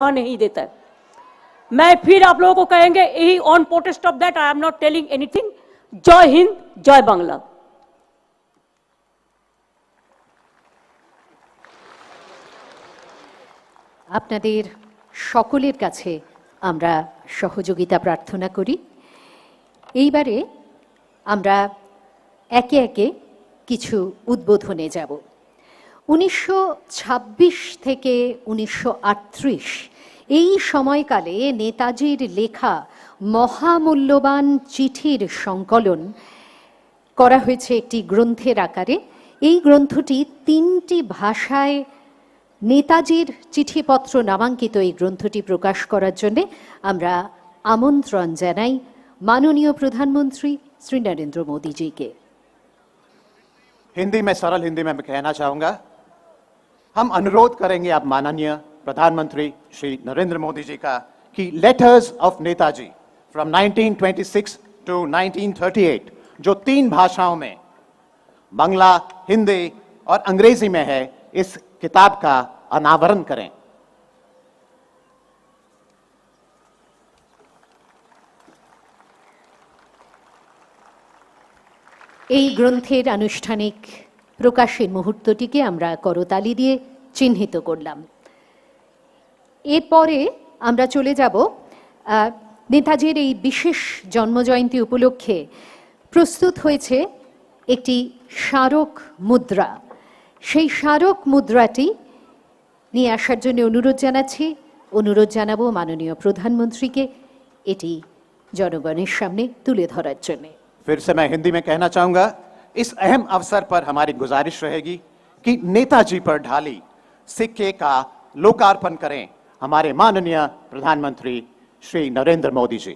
नहीं देता है। मैं फिर आप लोगों को कहेंगे यही on protest of that I am not telling anything. जय हिंद, जय बांग्ला। আপনাদের সকলের কাছে আমরা সহযোগিতা প্রার্থনা করি। এইবারে আমরা একে একে কিছু উদ্বোধনে যাব। 1926 থেকে 1938 এই সময়কালে নেতাজির লেখা মহামূল্যবান চিঠির সংকলন করা হয়েছে একটি গ্রন্থের আকারে। এই গ্রন্থটি 3টি ভাষায় নেতাজির চিঠিপত্র নামাঙ্কিত এই গ্রন্থটি প্রকাশ করার জন্য আমরা আমন্ত্রণ জানাই মাননীয় প্রধানমন্ত্রী শ্রী নরেন্দ্র মোদীজিকে। हिंदी में, सरल हिंदी में मैं कहना चाहूंगा, हम अनुरोध करेंगे आप माननीय प्रधानमंत्री श्री नरेंद्र मोदी जी का कि letters of Netaji from 1926 to 1938 जो 3 भाषाओं में बांग्ला, हिंदी और अंग्रेजी में है, इस किताब का अनावरण करें। এই গ্রন্থের আনুষ্ঠানিক প্রকাশের মুহূর্তটিকে আমরা করতালি দিয়ে চিহ্নিত করলাম। এরপরে আমরা চলে যাব নেতাজির এই বিশেষ জন্মজয়ন্তী উপলক্ষে প্রস্তুত হয়েছে একটি স্মারক মুদ্রা। সেই স্মারক মুদ্রাটি নিয়ে আসার জন্য অনুরোধ জানাবো মাননীয় প্রধানমন্ত্রীকে এটি জনগণের সামনে তুলে ধরার জন্য। फिर से मैं हिंदी में कहना चाहूंगा, इस अहम अवसर पर हमारी गुजारिश रहेगी कि नेताजी पर ढाली सिक्के का लोकार्पण करें हमारे माननीय प्रधानमंत्री श्री नरेंद्र मोदी जी।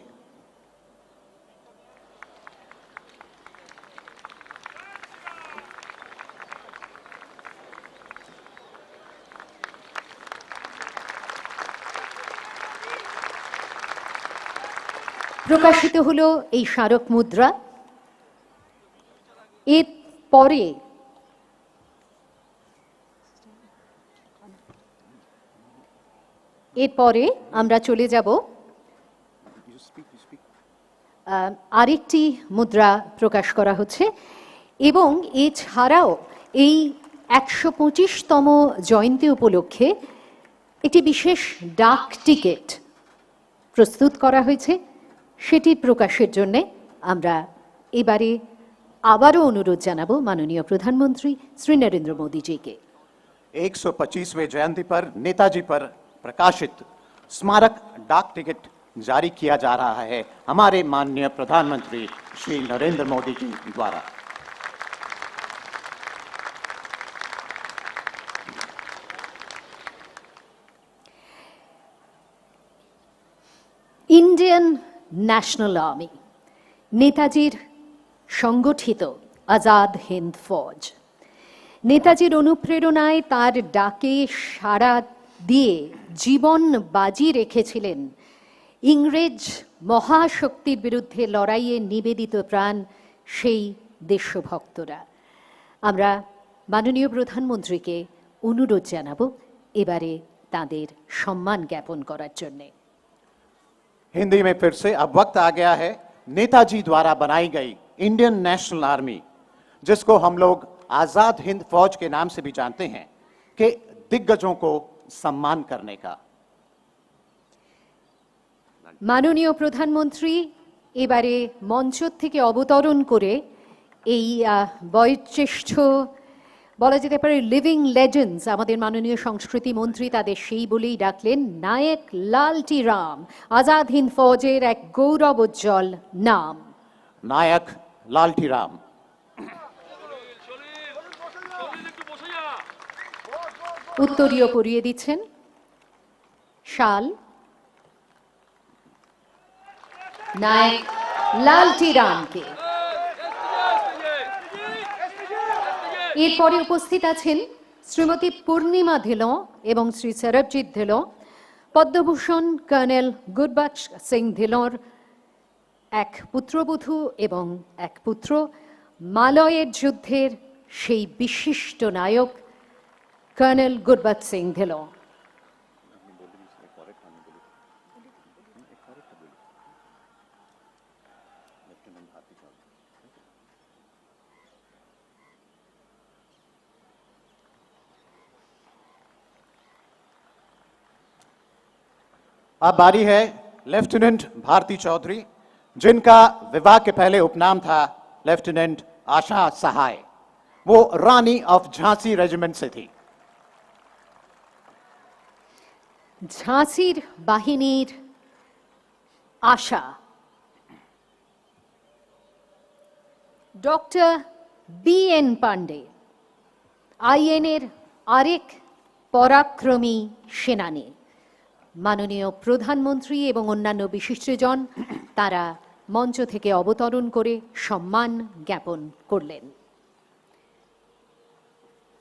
প্রকাশিত হলো এই স্মারক মুদ্রা। এরপরে আমরা চলে যাব আরেকটি মুদ্রা প্রকাশ করা হচ্ছে এবং এছাড়াও এই 125তম জয়ন্তী উপলক্ষে একটি বিশেষ ডাক টিকিট প্রস্তুত করা হয়েছে। সেটির প্রকাশের জন্য আমরা এবারে আবারও অনুরোধ জানাবো মাননীয় প্রধানমন্ত্রী শ্রী নরেন্দ্র মোদীজিকে। 125वें जयंती पर नेताजी पर प्रकाशित स्मारक डाक टिकट जारी किया जा रहा है हमारे माननीय प्रधानमंत्री श्री नरेंद्र मोदी जी द्वारा। ইন্ডিয়ান ন্যাশনাল আর্মি, নেতাজির সংগঠিত আজাদ হিন্দ ফৌজ, নেতাজির অনুপ্রেরণায় তার ডাকে সাড়া দিয়ে জীবন বাজি রেখেছিলেন ইংরেজ মহাশক্তির বিরুদ্ধে লড়াইয়ে নিবেদিত প্রাণ সেই দেশভক্তরা। আমরা মাননীয় প্রধানমন্ত্রীকে অনুরোধ জানাবো এবারে তাদের সম্মান জ্ঞাপন করার জন্যে। हिंदी में फिर से अब वक्त आ गया है नेताजी द्वारा बनाई गई इंडियन नेशनल आर्मी, जिसको हम लोग आजाद हिंद फौज के नाम से भी जानते हैं, के दिग्गजों को सम्मान करने का। মাননীয় প্রধানমন্ত্রী এবারে মঞ্চ থেকে অবতরণ করে এই বয়োজ্যেষ্ঠ বলা যেতে পারে লিভিং লেজেন্ডস, আমাদের মাননীয় সংস্কৃতি মন্ত্রী তাদের সেই বলেই ডাকলেন, নায়ক লালটি রাম, আজাদ হিন্দ ফৌজের এক গৌরব উজ্জ্বল নাম। नायक लालटी राम। উত্তরীয় পরিয়ে দিচ্ছেন শাল নায়ক লালটি রামকে। এরপরে উপস্থিত আছেন শ্রীমতী পূর্ণিমা ধিলন এবং শ্রী সরবজিৎ ধিলন, পদ্মভূষণ কর্নেল গুরবক্স সিং ধিলর এক পুত্রবধূ এবং এক পুত্র, মালয়ের যুদ্ধের সেই বিশিষ্ট নায়ক কর্নেল গুরবক্স সিং ধিলন। अब बारी है लेफ्टिनेंट भारती चौधरी, जिनका विवाह के पहले उपनाम था लेफ्टिनेंट आशा सहाय। वो रानी ऑफ झांसी रेजिमेंट से थी। ঝাঁসির বাহিনীর আশা ডক্টর BN পান্ডে আইএনের আরেক পরাক্রমী সেনানী। মাননীয় প্রধানমন্ত্রী এবং অন্যান্য বিশিষ্টজন তারা মঞ্চ থেকে অবতরণ করে সম্মান জ্ঞাপন করলেন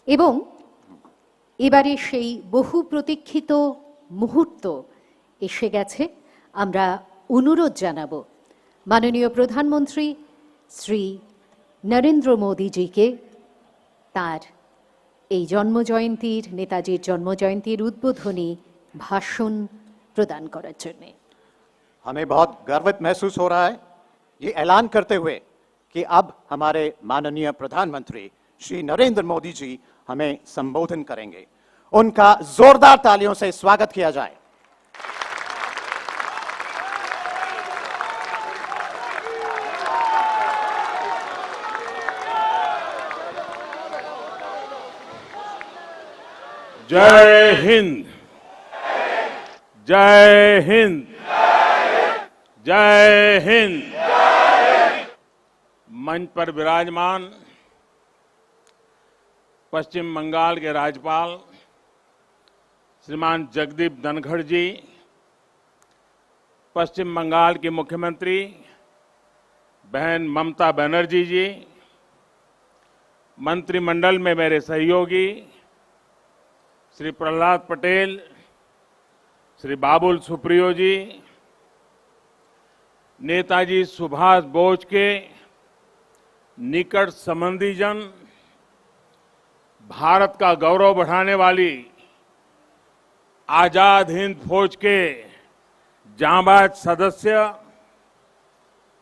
এবং এবারে সেই বহু প্রতীক্ষিত মুহূর্ত এসে গেছে। আমরা অনুরোধ জানাবো মাননীয় প্রধানমন্ত্রী শ্রী নরেন্দ্র মোদীজিকে তার এই জন্মজয়ন্তীর নেতাজির জন্মজয়ন্তীর উদ্বোধনী ভাষণ প্রদান করার জন্য। हमें बहुत गर्वित महसूस हो रहा है ये ऐलान करते हुए कि अब हमारे माननीय प्रधानमंत्री श्री नरेंद्र मोदी जी हमें संबोधन करेंगे। उनका जोरदार तालियों से स्वागत किया जाए। जय हिंद, जय हिंद, जय हिंद। मंच पर विराजमान पश्चिम बंगाल के राज्यपाल श्रीमान जगदीप धनखड़ जी, पश्चिम बंगाल की मुख्यमंत्री बहन ममता बनर्जी जी, मंत्रिमंडल में मेरे सहयोगी श्री प्रहलाद पटेल, श्री बाबुल सुप्रियो जी, नेताजी सुभाष बोस के निकट संबंधीजन, भारत का गौरव बढ़ाने वाली आजाद हिंद फौज के जांबाज सदस्य,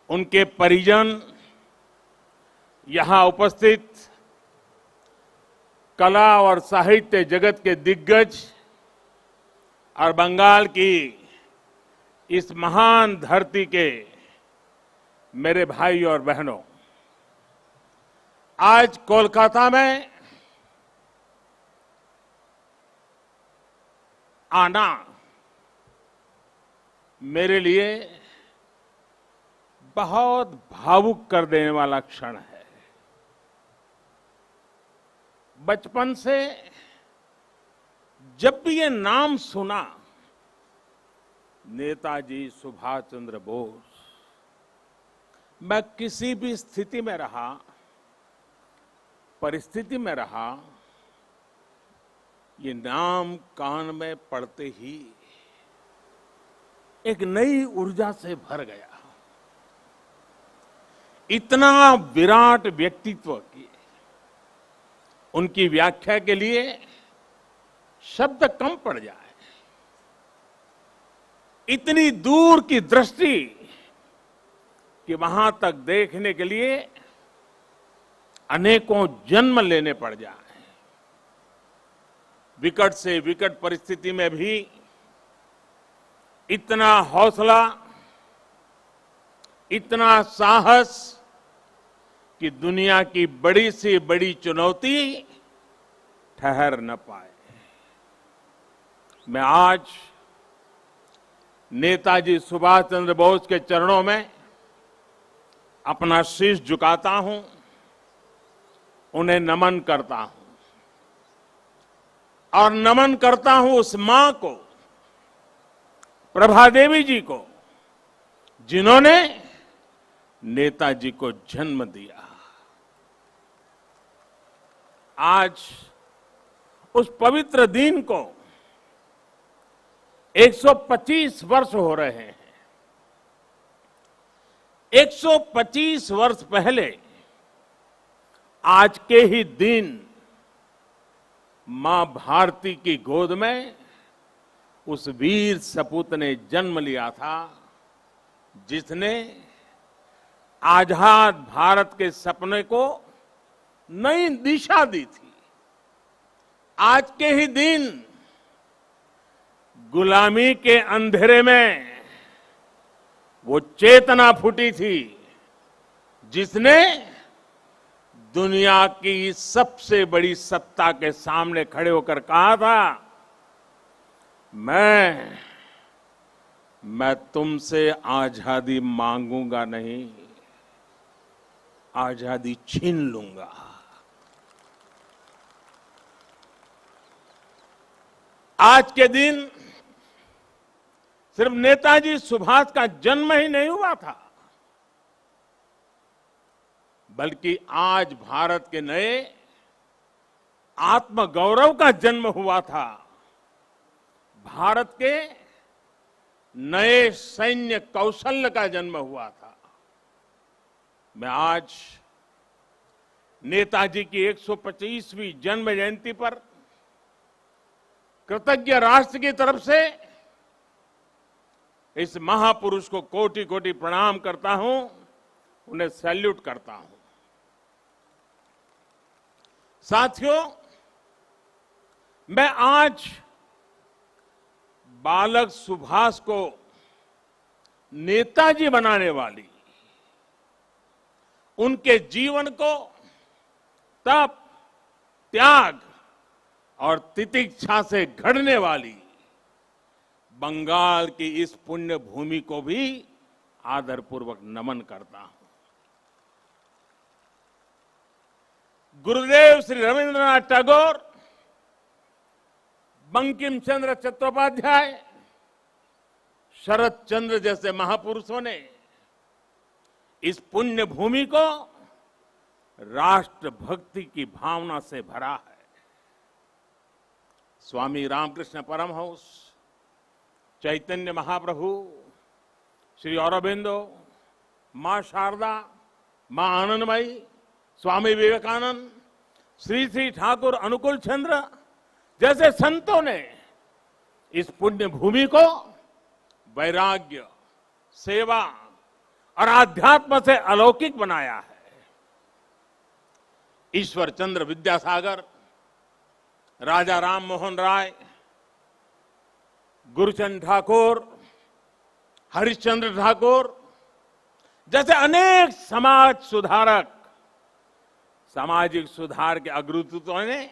उनके परिजन, यहां उपस्थित कला और साहित्य जगत के दिग्गज और बंगाल की इस महान धरती के मेरे भाई और बहनों, आज कोलकाता में आना मेरे लिए बहुत भावुक कर देने वाला क्षण है। बचपन से जब भी ये नाम सुना, नेताजी सुभाष चंद्र बोस, मैं किसी भी स्थिति में रहा, परिस्थिति में रहा, ये नाम कान में पड़ते ही एक नई ऊर्जा से भर गया। इतना विराट व्यक्तित्व की उनकी व्याख्या के लिए शब्द कम पड़ जाए। इतनी दूर की दृष्टि कि वहां तक देखने के लिए अनेकों जन्म लेने पड़ जाए। विकट से विकट परिस्थिति में भी इतना हौसला, इतना साहस कि दुनिया की बड़ी से बड़ी चुनौती ठहर न पाए। मैं आज नेताजी सुभाष चंद्र बोस के चरणों में अपना शीश झुकाता हूं, उन्हें नमन करता हूं और नमन करता हूं उस मां को, प्रभा देवी जी को, जिन्होंने नेताजी को जन्म दिया। आज उस पवित्र दिन को 125 वर्ष हो रहे हैं। 125 वर्ष पहले आज के ही दिन मां भारती की गोद में उस वीर सपूत ने जन्म लिया था जिसने आजाद भारत के सपने को नई दिशा दी थी। आज के ही दिन गुलामी के अंधेरे में वो चेतना फूटी थी जिसने दुनिया की सबसे बड़ी सत्ता के सामने खड़े होकर कहा था, मैं तुमसे आजादी मांगूंगा नहीं, आजादी छीन लूंगा। आज के दिन सिर्फ नेताजी सुभाष का जन्म ही नहीं हुआ था, बल्कि आज भारत के नए आत्मगौरव का जन्म हुआ था। भारत के नए सैन्य कौशल्य का जन्म हुआ था। मैं आज नेताजी की 125वीं जन्म जयंती पर कृतज्ञ राष्ट्र की तरफ से इस महापुरुष को कोटि कोटि प्रणाम करता हूं, उन्हें सैल्यूट करता हूं। साथियों, मैं आज बालक सुभाष को नेताजी बनाने वाली, उनके जीवन को तप, त्याग और तितिक्षा से घड़ने वाली बंगाल की इस पुण्य भूमि को भी आदरपूर्वक नमन करता हूं। गुरुदेव श्री रविंद्रनाथ टैगोर, बंकिम चंद्र चट्टोपाध्याय, शरद चंद्र जैसे महापुरुषों ने इस पुण्य भूमि को राष्ट्र भक्ति की भावना से भरा है। स्वामी रामकृष्ण परमहंस, चैतन्य महाप्रभु, श्री अरबिंदो, मां शारदा, मां आनंदमयी, स्वामी विवेकानंद, श्री श्री ठाकुर अनुकूल चंद्र जैसे संतों ने इस पुण्य भूमि को वैराग्य, सेवा और आध्यात्म से अलौकिक बनाया है। ईश्वर चंद्र विद्यासागर, राजा राम मोहन राय, गुरुचंद ठाकुर, हरिश्चंद्र ठाकुर जैसे अनेक समाज सुधारक, सामाजिक सुधार के अग्रदूतों ने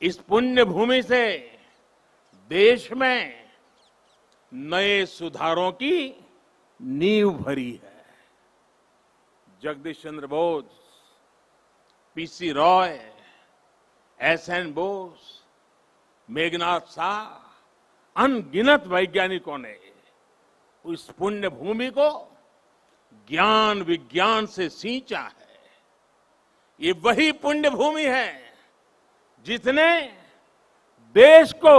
इस पुण्य भूमि से देश में नए सुधारों की नींव भरी है। जगदीश चंद्र बोस, पीसी रॉय, एसएन बोस, मेघनाथ शाह, अनगिनत वैज्ञानिकों ने उस पुण्य भूमि को ज्ञान विज्ञान से सींचा है। ये वही पुण्य भूमि है जिसने देश को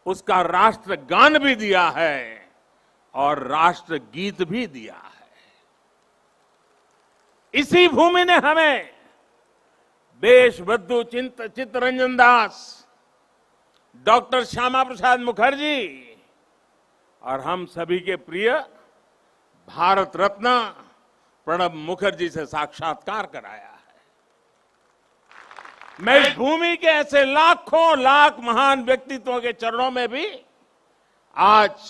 उसका राष्ट्रगान भी दिया है और राष्ट्र गीत भी दिया है। इसी भूमि ने हमें देशबंधु चित्तरंजन दास, डॉक्टर श्यामा प्रसाद मुखर्जी और हम सभी के प्रिय भारत रत्न प्रणब मुखर्जी से साक्षात्कार कराया है। मैं इस भूमि के ऐसे लाखों लाख महान व्यक्तित्वों के चरणों में भी आज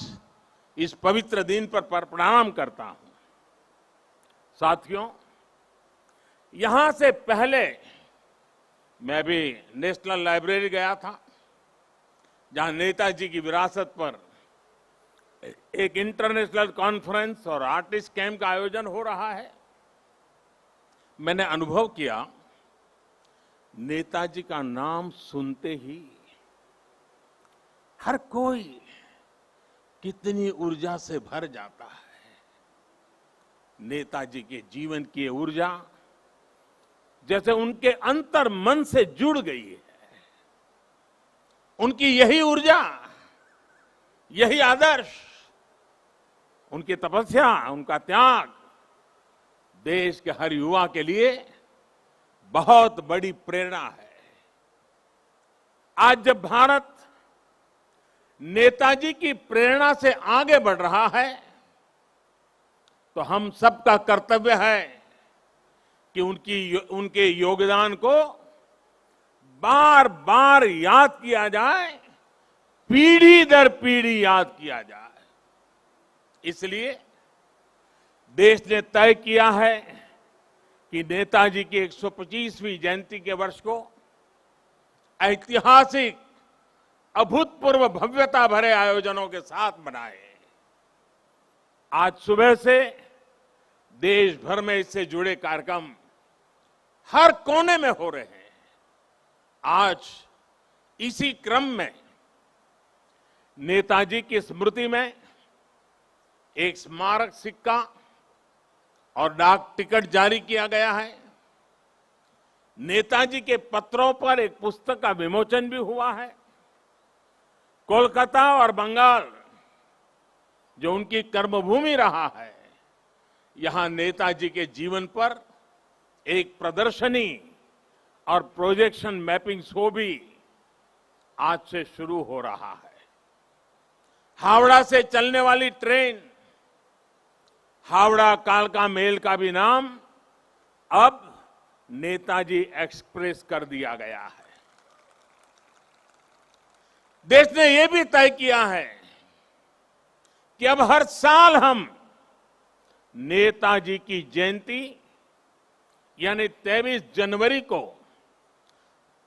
इस पवित्र दिन पर प्रणाम करता हूं। साथियों, यहां से पहले मैं भी नेशनल लाइब्रेरी गया था, जहां नेताजी की विरासत पर एक इंटरनेशनल कॉन्फ्रेंस और आर्टिस्ट कैंप का आयोजन हो रहा है। मैंने अनुभव किया, नेताजी का नाम सुनते ही हर कोई कितनी ऊर्जा से भर जाता है। नेताजी के जीवन की ऊर्जा जैसे उनके अंतर मन से जुड़ गई है। उनकी यही ऊर्जा, यही आदर्श, उनकी तपस्या, उनका त्याग देश के हर युवा के लिए बहुत बड़ी प्रेरणा है। आज जब भारत नेताजी की प्रेरणा से आगे बढ़ रहा है, तो हम सबका कर्तव्य है कि उनके योगदान को बार बार याद किया जाए, पीढ़ी दर पीढ़ी याद किया जाए। इसलिए देश ने तय किया है कि नेताजी की 125वीं जयंती के वर्ष को ऐतिहासिक, अभूतपूर्व भव्यता भरे आयोजनों के साथ मनाए। आज सुबह से देश भर में इससे जुड़े कार्यक्रम हर कोने में हो रहे हैं। आज इसी क्रम में नेताजी की स्मृति में एक स्मारक सिक्का और डाक टिकट जारी किया गया है। नेताजी के पत्रों पर एक पुस्तक का विमोचन भी हुआ है। कोलकाता और बंगाल, जो उनकी कर्मभूमि रहा है, यहां नेताजी के जीवन पर एक प्रदर्शनी और प्रोजेक्शन मैपिंग शो भी आज से शुरू हो रहा है। हावड़ा से चलने वाली ट्रेन हावड़ा कालका मेल का भी नाम अब नेताजी एक्सप्रेस कर दिया गया है। देश ने यह भी तय किया है कि अब हर साल हम नेताजी की जयंती यानी 23 जनवरी को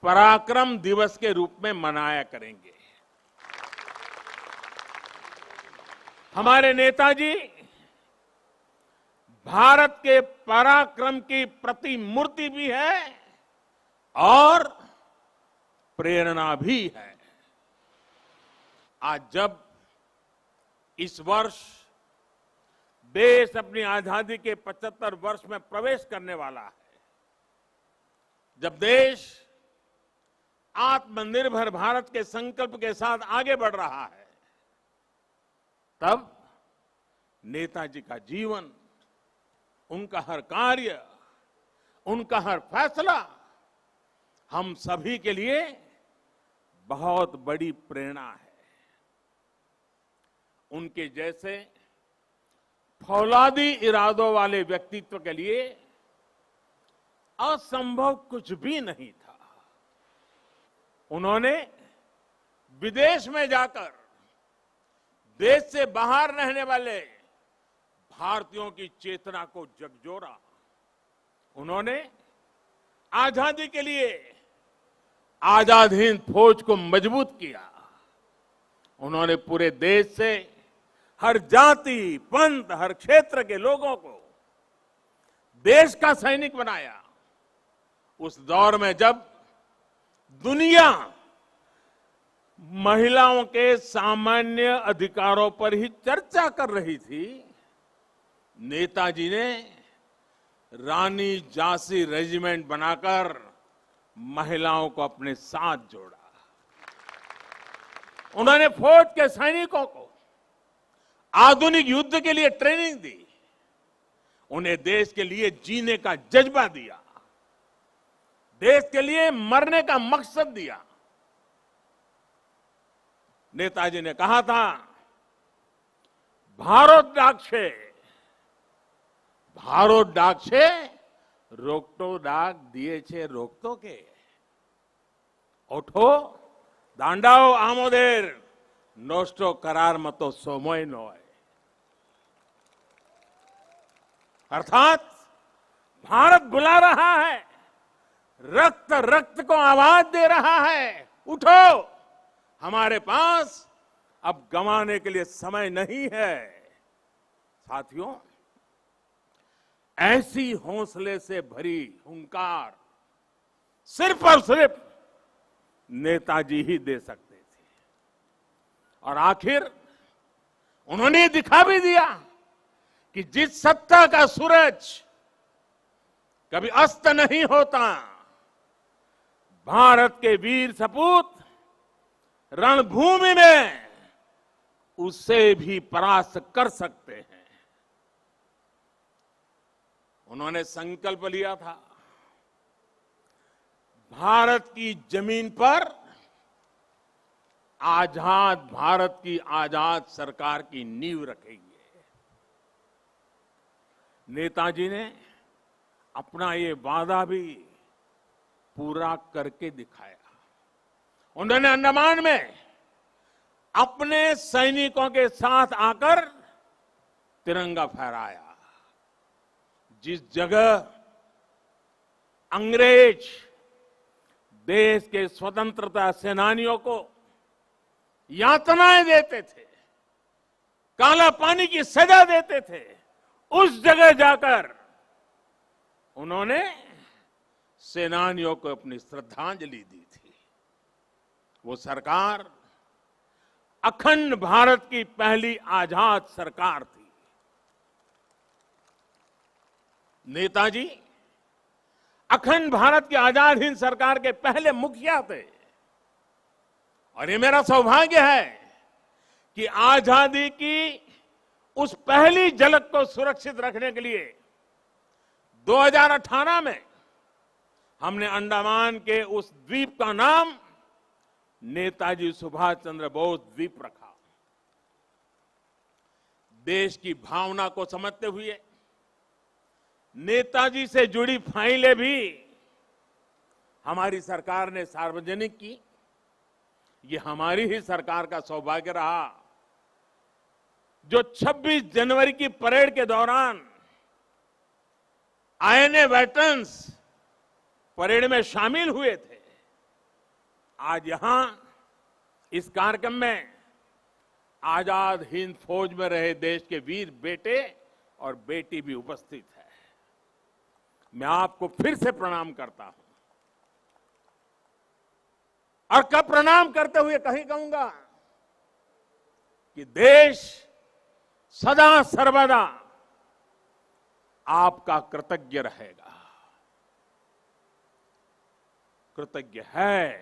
पराक्रम दिवस के रूप में मनाया करेंगे। हमारे नेताजी भारत के पराक्रम की प्रतिमूर्ति भी है और प्रेरणा भी है। आज जब इस वर्ष देश अपनी आजादी के 75 वर्ष में प्रवेश करने वाला है, जब देश आत्मनिर्भर भारत के संकल्प के साथ आगे बढ़ रहा है, तब नेताजी का जीवन, उनका हर कार्य, उनका हर फैसला हम सभी के लिए बहुत बड़ी प्रेरणा है। उनके जैसे फौलादी इरादों वाले व्यक्तित्व के लिए असंभव कुछ भी नहीं था। उन्होंने विदेश में जाकर देश से बाहर रहने वाले भारतीयों की चेतना को झकझोरा। उन्होंने आजादी के लिए आजाद हिंद फौज को मजबूत किया। उन्होंने पूरे देश से हर जाति, पंथ, हर क्षेत्र के लोगों को देश का सैनिक बनाया। उस दौर में जब दुनिया महिलाओं के सामान्य अधिकारों पर ही चर्चा कर रही थी, नेताजी ने रानी झांसी रेजिमेंट बनाकर महिलाओं को अपने साथ जोड़ा। उन्होंने फौज के सैनिकों को आधुनिक युद्ध के लिए ट्रेनिंग दी। उन्हें देश के लिए जीने का जज्बा दिया, देश के लिए मरने का मकसद दिया। नेताजी ने कहा था, भारत डाक से रोकटो डाक दिए छे रोकतो के ओठो दांडाओ आमोदेर नोस्टो करार मतो सोमोय नोय। अर्थात भारत बुला रहा है, रक्त रक्त को आवाज दे रहा है, उठो, हमारे पास अब गंवाने के लिए समय नहीं है। साथियों, ऐसी हौसले से भरी हुंकार सिर्फ और सिर्फ नेताजी ही दे सकते थे। और आखिर उन्होंने दिखा भी दिया कि जिस सत्ता का सूरज कभी अस्त नहीं होता, भारत के वीर सपूत रणभूमि में उससे भी परास्त कर सकते हैं। उन्होंने संकल्प लिया था, भारत की जमीन पर आजाद भारत की आजाद सरकार की नींव रखेंगे। नेताजी ने अपना ये वादा भी पूरा करके दिखाया। उन्होंने अंडमान में अपने सैनिकों के साथ आकर तिरंगा फहराया। जिस जगह अंग्रेज देश के स्वतंत्रता सेनानियों को यातनाएं देते थे, काला पानी की सजा देते थे, उस जगह जाकर उन्होंने सेनानियों को अपनी श्रद्धांजलि दी थी। वो सरकार अखंड भारत की पहली आजाद सरकार थी। नेताजी अखंड भारत की आजाद हिंद सरकार के पहले मुखिया थे। और ये मेरा सौभाग्य है कि आजादी की उस पहली झलक को सुरक्षित रखने के लिए 2018 में हमने अंडमान के उस द्वीप का नाम नेताजी सुभाष चंद्र बोस द्वीप रखा। देश की भावना को समझते हुए नेताजी से जुड़ी फाइलें भी हमारी सरकार ने सार्वजनिक की। ये हमारी ही सरकार का सौभाग्य रहा जो 26 जनवरी की परेड के दौरान आईएनए वेटरन्स परेड में शामिल हुए थे। आज यहां इस कार्यक्रम में आजाद हिंद फौज में रहे देश के वीर बेटे और बेटी भी उपस्थित है। मैं आपको फिर से प्रणाम करता हूं और कब प्रणाम करते हुए कहीं कहूंगा कि देश सदा सर्वदा आपका कृतज्ञ रहेगा, कृतज्ञ है।